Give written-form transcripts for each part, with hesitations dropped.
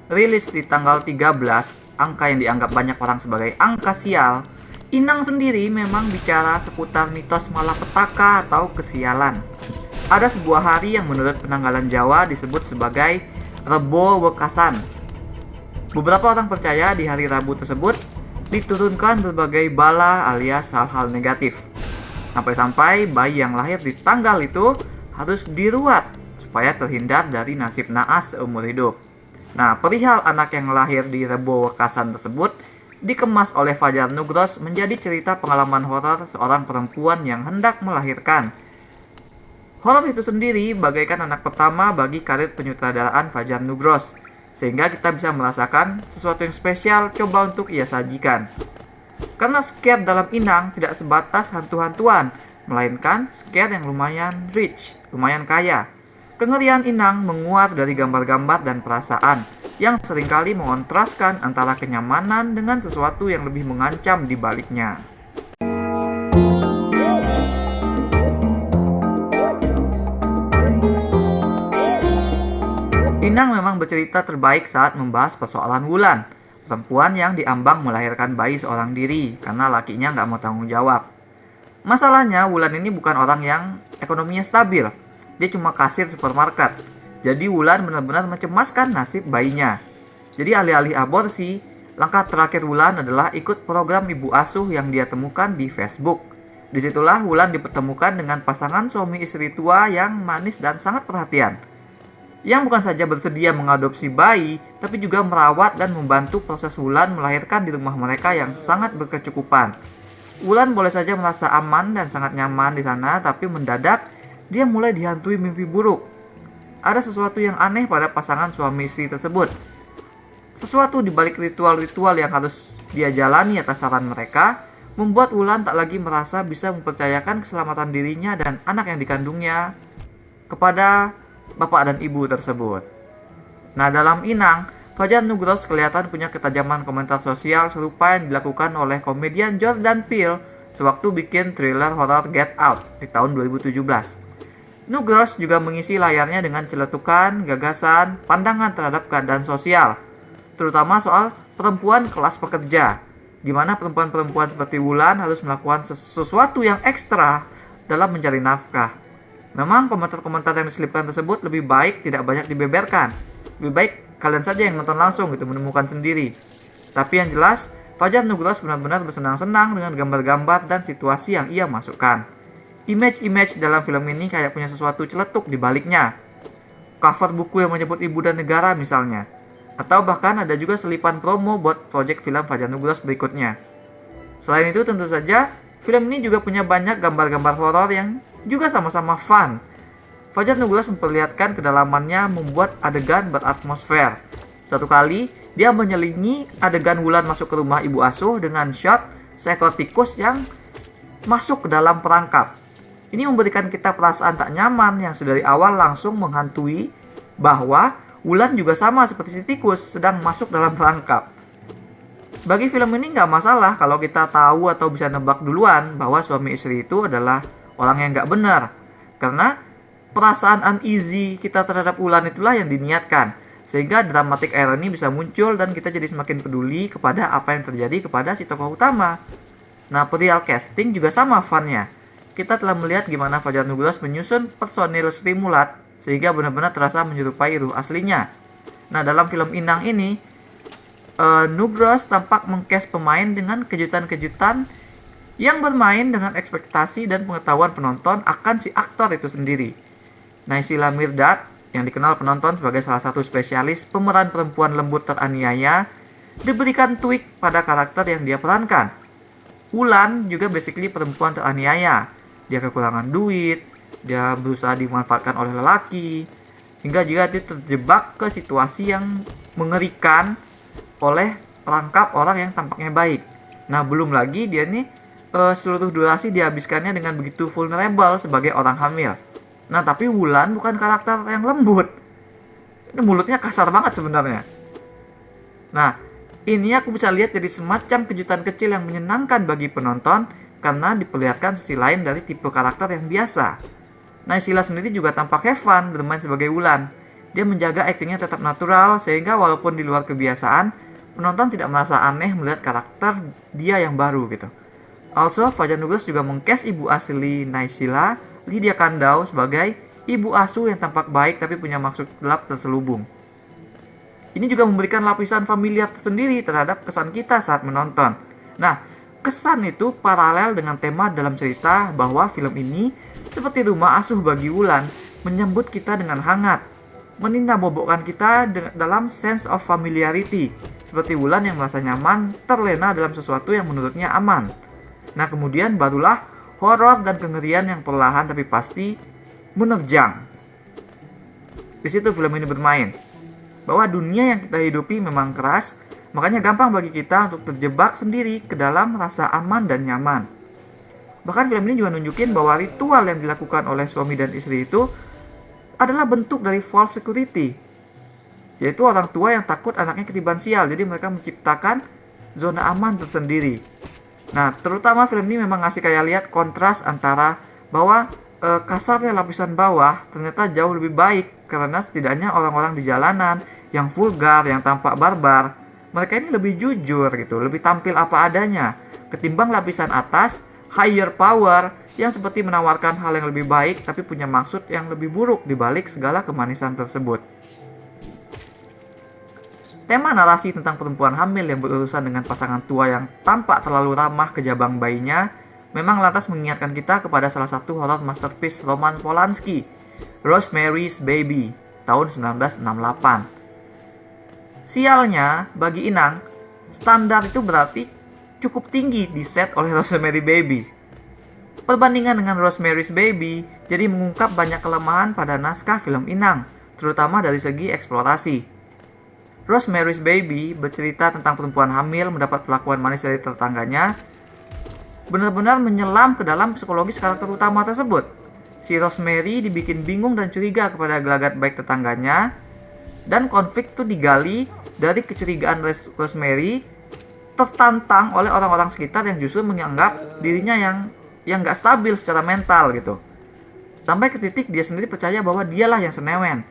Rilis di tanggal 13, angka yang dianggap banyak orang sebagai angka sial, Inang sendiri memang bicara seputar mitos malapetaka atau kesialan. Ada sebuah hari yang menurut penanggalan Jawa disebut sebagai Rebo Wekasan. Beberapa orang percaya di hari Rabu tersebut diturunkan berbagai bala alias hal-hal negatif. Sampai-sampai bayi yang lahir di tanggal itu harus diruat supaya terhindar dari nasib naas seumur hidup. Nah, perihal anak yang lahir di Rebo Wekasan tersebut dikemas oleh Fajar Nugros menjadi cerita pengalaman horor seorang perempuan yang hendak melahirkan. Horor itu sendiri bagaikan anak pertama bagi karir penyutradaraan Fajar Nugros, sehingga kita bisa merasakan sesuatu yang spesial coba untuk ia sajikan. Karena scare dalam Inang tidak sebatas hantu-hantuan, melainkan scare yang lumayan rich, lumayan kaya. Kengerian Inang menguat dari gambar-gambar dan perasaan yang seringkali mengontraskan antara kenyamanan dengan sesuatu yang lebih mengancam di baliknya. Inang memang bercerita terbaik saat membahas persoalan Wulan, perempuan yang diambang melahirkan bayi seorang diri karena lakinya nggak mau tanggung jawab. Masalahnya Wulan ini bukan orang yang ekonominya stabil, dia cuma kasir supermarket. Jadi Wulan benar-benar mencemaskan nasib bayinya. Jadi alih-alih aborsi, langkah terakhir Wulan adalah ikut program ibu asuh yang dia temukan di Facebook. Disitulah Wulan dipertemukan dengan pasangan suami istri tua yang manis dan sangat perhatian, yang bukan saja bersedia mengadopsi bayi, tapi juga merawat dan membantu proses Wulan melahirkan di rumah mereka yang sangat berkecukupan. Wulan boleh saja merasa aman dan sangat nyaman di sana, tapi mendadak dia mulai dihantui mimpi buruk. Ada sesuatu yang aneh pada pasangan suami istri tersebut. Sesuatu di balik ritual-ritual yang harus dia jalani atas saran mereka, membuat Wulan tak lagi merasa bisa mempercayakan keselamatan dirinya dan anak yang dikandungnya kepada bapak dan ibu tersebut. Nah, dalam Inang, Fajar Nugros kelihatan punya ketajaman komentar sosial serupa yang dilakukan oleh komedian Jordan Peele sewaktu bikin thriller horor Get Out di tahun 2017. Nugros juga mengisi layarnya dengan celetukan, gagasan, pandangan terhadap keadaan sosial, terutama soal perempuan kelas pekerja, di mana perempuan-perempuan seperti Wulan harus melakukan sesuatu yang ekstra dalam mencari nafkah. Memang komentar-komentar yang diselipkan tersebut lebih baik tidak banyak dibeberkan. Lebih baik kalian saja yang nonton langsung gitu, menemukan sendiri. Tapi yang jelas, Fajar Nugros benar-benar bersenang-senang dengan gambar-gambar dan situasi yang ia masukkan. Image-image dalam film ini kayak punya sesuatu celetuk di baliknya. Cover buku yang menyebut ibu dan negara misalnya. Atau bahkan ada juga selipan promo buat proyek film Fajar Nugros berikutnya. Selain itu tentu saja, film ini juga punya banyak gambar-gambar horor yang juga sama-sama fun. Fajar Nugros memperlihatkan kedalamannya membuat adegan beratmosfer. Satu kali, dia menyelingi adegan Wulan masuk ke rumah ibu asuh dengan shot seekor tikus yang masuk ke dalam perangkap. Ini memberikan kita perasaan tak nyaman yang sedari awal langsung menghantui bahwa Wulan juga sama seperti si tikus sedang masuk dalam perangkap. Bagi film ini nggak masalah kalau kita tahu atau bisa nebak duluan bahwa suami istri itu adalah orang yang nggak benar, karena perasaan uneasy kita terhadap Wulan itulah yang diniatkan, sehingga dramatic irony bisa muncul dan kita jadi semakin peduli kepada apa yang terjadi kepada si tokoh utama. Nah, perihal casting juga sama funnya. Kita telah melihat gimana Fajar Nugros menyusun personil Sri Mulat sehingga benar-benar terasa menyerupai ruh aslinya. Nah, dalam film Inang ini, Nugros tampak mengcast pemain dengan kejutan-kejutan yang bermain dengan ekspektasi dan pengetahuan penonton akan si aktor itu sendiri. Naysila Mirdad, yang dikenal penonton sebagai salah satu spesialis pemeran perempuan lembut teraniaya, diberikan tweak pada karakter yang dia perankan. Wulan juga basically perempuan teraniaya. Dia kekurangan duit, dia berusaha dimanfaatkan oleh lelaki, hingga juga dia terjebak ke situasi yang mengerikan oleh perangkap orang yang tampaknya baik. Nah, belum lagi dia ini seluruh durasi dihabiskannya dengan begitu vulnerable sebagai orang hamil. Nah, tapi Wulan bukan karakter yang lembut. Ini mulutnya kasar banget sebenarnya. Nah, ini aku bisa lihat jadi semacam kejutan kecil yang menyenangkan bagi penonton karena diperlihatkan sisi lain dari tipe karakter yang biasa. Naysila sendiri juga tampak have fun bermain sebagai Wulan. Dia menjaga aktingnya tetap natural, sehingga walaupun di luar kebiasaan, penonton tidak merasa aneh melihat karakter dia yang baru gitu. Also, Fajar Nugros juga mengcast ibu asli Naysila, Lydia Kandau, sebagai ibu asuh yang tampak baik tapi punya maksud gelap terselubung. Ini juga memberikan lapisan familiar tersendiri terhadap kesan kita saat menonton. Nah, kesan itu paralel dengan tema dalam cerita bahwa film ini seperti rumah asuh bagi Wulan, menyambut kita dengan hangat, menindakbobokkan kita dalam sense of familiarity, seperti Wulan yang merasa nyaman, terlena dalam sesuatu yang menurutnya aman. Nah, kemudian barulah horor dan kengerian yang perlahan tapi pasti menerjang. Di situ film ini bermain bahwa dunia yang kita hidupi memang keras, makanya gampang bagi kita untuk terjebak sendiri ke dalam rasa aman dan nyaman. Bahkan film ini juga nunjukin bahwa ritual yang dilakukan oleh suami dan istri itu adalah bentuk dari false security, yaitu orang tua yang takut anaknya ketiban sial, jadi mereka menciptakan zona aman tersendiri. Nah, terutama film ini memang ngasih kayak lihat kontras antara bahwa kasarnya lapisan bawah ternyata jauh lebih baik, karena setidaknya orang-orang di jalanan yang vulgar, yang tampak barbar, mereka ini lebih jujur gitu, lebih tampil apa adanya, ketimbang lapisan atas, higher power, yang seperti menawarkan hal yang lebih baik tapi punya maksud yang lebih buruk dibalik segala kemanisan tersebut. Tema narasi tentang perempuan hamil yang berurusan dengan pasangan tua yang tampak terlalu ramah ke jabang bayinya memang lantas mengingatkan kita kepada salah satu horor masterpiece Roman Polanski, Rosemary's Baby, tahun 1968. Sialnya, bagi Inang, standar itu berarti cukup tinggi di set oleh Rosemary Baby. Perbandingan dengan Rosemary's Baby jadi mengungkap banyak kelemahan pada naskah film Inang, terutama dari segi eksplorasi. Rosemary's Baby bercerita tentang perempuan hamil mendapat perlakuan manis dari tetangganya, benar-benar menyelam ke dalam psikologis karakter utama tersebut. Si Rosemary dibikin bingung dan curiga kepada gelagat baik tetangganya, dan konflik itu digali dari kecurigaan Rosemary tertantang oleh orang-orang sekitar yang justru menganggap dirinya yang nggak stabil secara mental gitu. Sampai ke titik dia sendiri percaya bahwa dialah yang senewen,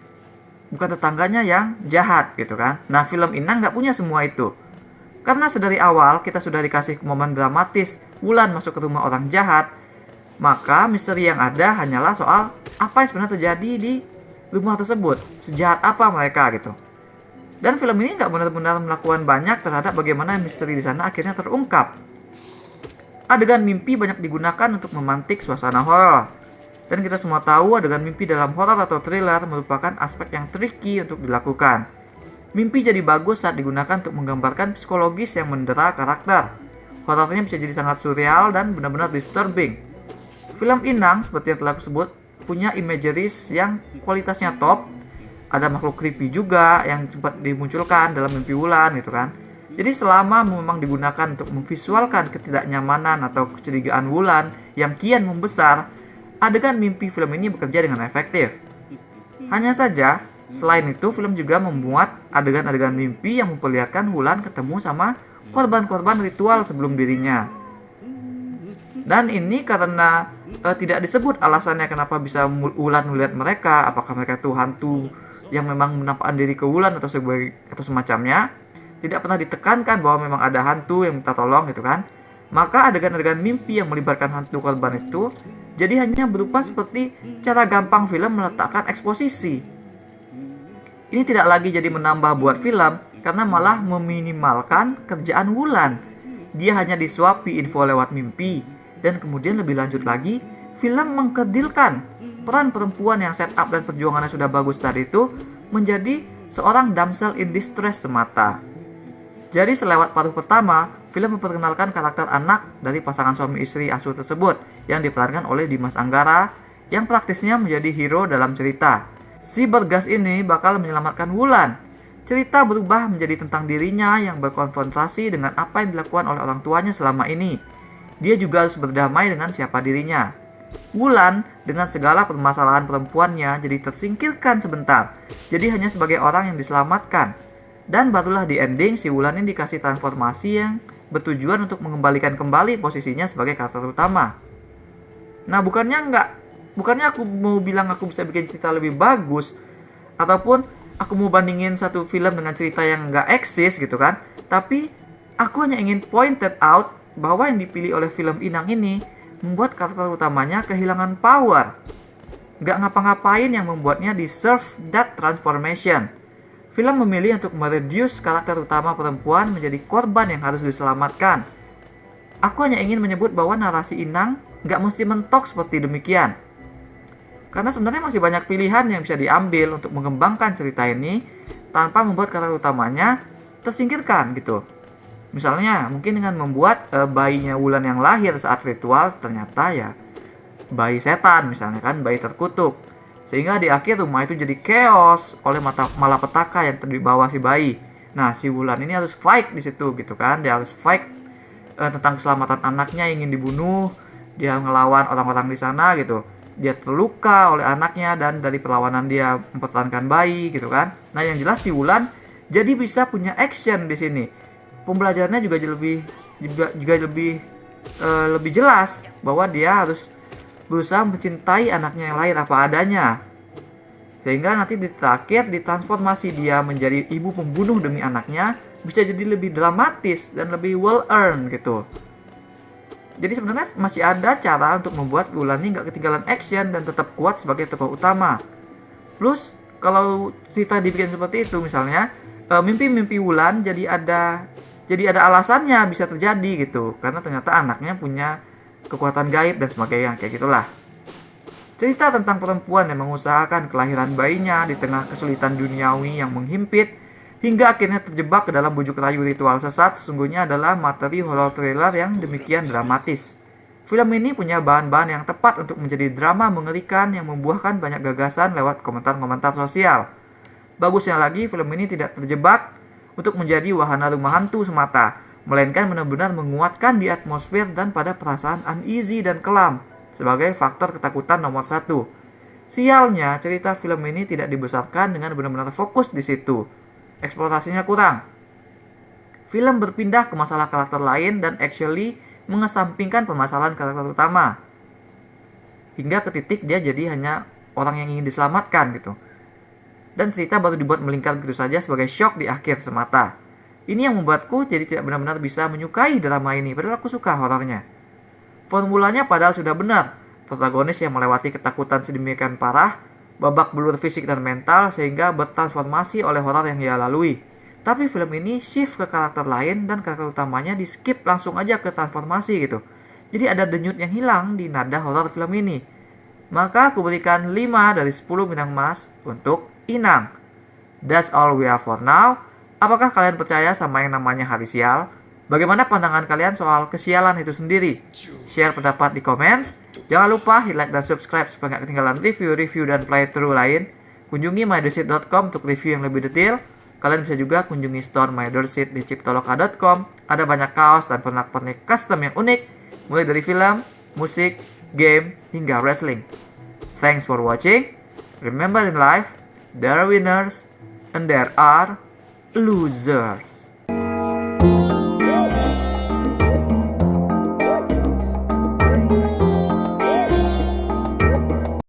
bukan tetangganya yang jahat gitu kan. Nah, film Inang nggak punya semua itu. Karena sedari awal kita sudah dikasih momen dramatis Wulan masuk ke rumah orang jahat, maka misteri yang ada hanyalah soal apa yang sebenarnya terjadi di rumah tersebut, sejahat apa mereka gitu. Dan film ini nggak benar-benar melakukan banyak terhadap bagaimana misteri di sana akhirnya terungkap. Adegan mimpi banyak digunakan untuk memantik suasana horor. Dan kita semua tahu adegan mimpi dalam horor atau thriller merupakan aspek yang tricky untuk dilakukan. Mimpi jadi bagus saat digunakan untuk menggambarkan psikologis yang mendera karakter. Horornya bisa jadi sangat surreal dan benar-benar disturbing. Film Inang, seperti yang telah aku sebut, punya imageries yang kualitasnya top. Ada makhluk creepy juga yang sempat dimunculkan dalam mimpi Wulan gitu kan. Jadi selama memang digunakan untuk memvisualkan ketidaknyamanan atau kecurigaan Wulan yang kian membesar, adegan mimpi film ini bekerja dengan efektif. Hanya saja, selain itu film juga membuat adegan-adegan mimpi yang memperlihatkan Wulan ketemu sama korban-korban ritual sebelum dirinya. Dan ini karena tidak disebut alasannya kenapa bisa Wulan melihat mereka, apakah mereka itu hantu yang memang menampakkan diri ke Wulan atau semacamnya. Tidak pernah ditekankan bahwa memang ada hantu yang minta tolong gitu kan. Maka adegan-adegan mimpi yang melibatkan hantu korban itu jadi hanya berupa seperti cara gampang film meletakkan eksposisi. Ini tidak lagi jadi menambah buat film, karena malah meminimalkan kerjaan Wulan. Dia hanya disuapi info lewat mimpi. Dan kemudian lebih lanjut lagi, film mengkerdilkan peran perempuan yang setup dan perjuangannya sudah bagus tadi itu menjadi seorang damsel in distress semata. Jadi selewat paruh pertama, film memperkenalkan karakter anak dari pasangan suami istri asuh tersebut yang diperankan oleh Dimas Anggara yang praktisnya menjadi hero dalam cerita. Si bergas ini bakal menyelamatkan Wulan. Cerita berubah menjadi tentang dirinya yang berkonfrontasi dengan apa yang dilakukan oleh orang tuanya selama ini. Dia juga harus berdamai dengan siapa dirinya. Wulan dengan segala permasalahan perempuannya jadi tersingkirkan sebentar. Jadi hanya sebagai orang yang diselamatkan. Dan barulah di ending si Wulan ini dikasih transformasi yang bertujuan untuk mengembalikan kembali posisinya sebagai karakter utama. Nah, bukannya aku mau bilang aku bisa bikin cerita lebih bagus. Ataupun aku mau bandingin satu film dengan cerita yang nggak eksis gitu kan, tapi aku hanya ingin pointed out bahwa yang dipilih oleh film Inang ini membuat karakter utamanya kehilangan power. Nggak ngapa-ngapain yang membuatnya deserve that transformation. Film memilih untuk mereduce karakter utama perempuan menjadi korban yang harus diselamatkan. Aku hanya ingin menyebut bahwa narasi Inang nggak mesti mentok seperti demikian. Karena sebenarnya masih banyak pilihan yang bisa diambil untuk mengembangkan cerita ini tanpa membuat karakter utamanya tersingkirkan gitu. Misalnya mungkin dengan membuat bayinya Wulan yang lahir saat ritual ternyata ya bayi setan misalnya kan, bayi terkutuk. Sehingga di akhir rumah itu jadi chaos oleh malapetaka yang terdibawa si bayi. Nah, si Wulan ini harus fight di situ gitu kan. Dia harus fight tentang keselamatan anaknya yang ingin dibunuh. Dia ngelawan orang-orang di sana gitu. Dia terluka oleh anaknya dan dari perlawanan dia mempertahankan bayi gitu kan. Nah, yang jelas si Wulan jadi bisa punya action di sini. Pembelajarannya juga lebih jelas bahwa dia harus berusaha mencintai anaknya yang lahir apa adanya. Sehingga nanti di terakhir ditransformasi dia menjadi ibu pembunuh demi anaknya bisa jadi lebih dramatis dan lebih well earned gitu. Jadi sebenarnya masih ada cara untuk membuat Wulan ini nggak ketinggalan action dan tetap kuat sebagai tokoh utama. Plus kalau cerita dibikin seperti itu misalnya mimpi-mimpi Wulan jadi ada alasannya bisa terjadi gitu, karena ternyata anaknya punya kekuatan gaib dan sebagainya kayak gitulah. Cerita tentang perempuan yang mengusahakan kelahiran bayinya di tengah kesulitan duniawi yang menghimpit hingga akhirnya terjebak ke dalam bujuk rayu ritual sesat sesungguhnya adalah materi horror thriller yang demikian dramatis. Film ini punya bahan-bahan yang tepat untuk menjadi drama mengerikan yang membuahkan banyak gagasan lewat komentar-komentar sosial. Bagusnya lagi, film ini tidak terjebak untuk menjadi wahana rumah hantu semata, melainkan benar-benar menguatkan di atmosfer dan pada perasaan uneasy dan kelam sebagai faktor ketakutan nomor satu. Sialnya, cerita film ini tidak dibesarkan dengan benar-benar fokus di situ. Eksplorasinya kurang. Film berpindah ke masalah karakter lain dan actually mengesampingkan permasalahan karakter utama. Hingga ke titik dia jadi hanya orang yang ingin diselamatkan gitu. Dan cerita baru dibuat melingkar begitu saja sebagai shock di akhir semata. Ini yang membuatku jadi tidak benar-benar bisa menyukai drama ini, padahal aku suka horornya. Formulanya padahal sudah benar. Protagonis yang melewati ketakutan sedemikian parah, babak belur fisik dan mental sehingga bertransformasi oleh horor yang ia lalui. Tapi film ini shift ke karakter lain dan karakter utamanya di skip langsung aja ke transformasi gitu. Jadi ada denyut yang hilang di nada horor film ini. Maka aku berikan 5 dari 10 bintang emas untuk Inang. That's all we have for now. Apakah kalian percaya sama yang namanya hari sial? Bagaimana pandangan kalian soal kesialan itu sendiri? Share pendapat di comments. Jangan lupa hit like dan subscribe supaya gak ketinggalan review dan playthrough lain. Kunjungi mydorsit.com untuk review yang lebih detail. Kalian bisa juga kunjungi store mydorsit di ciptoloka.com. Ada banyak kaos dan pernak-pernik custom yang unik, mulai dari film, musik, game, hingga wrestling. Thanks for watching. Remember in life, there are winners and there are losers.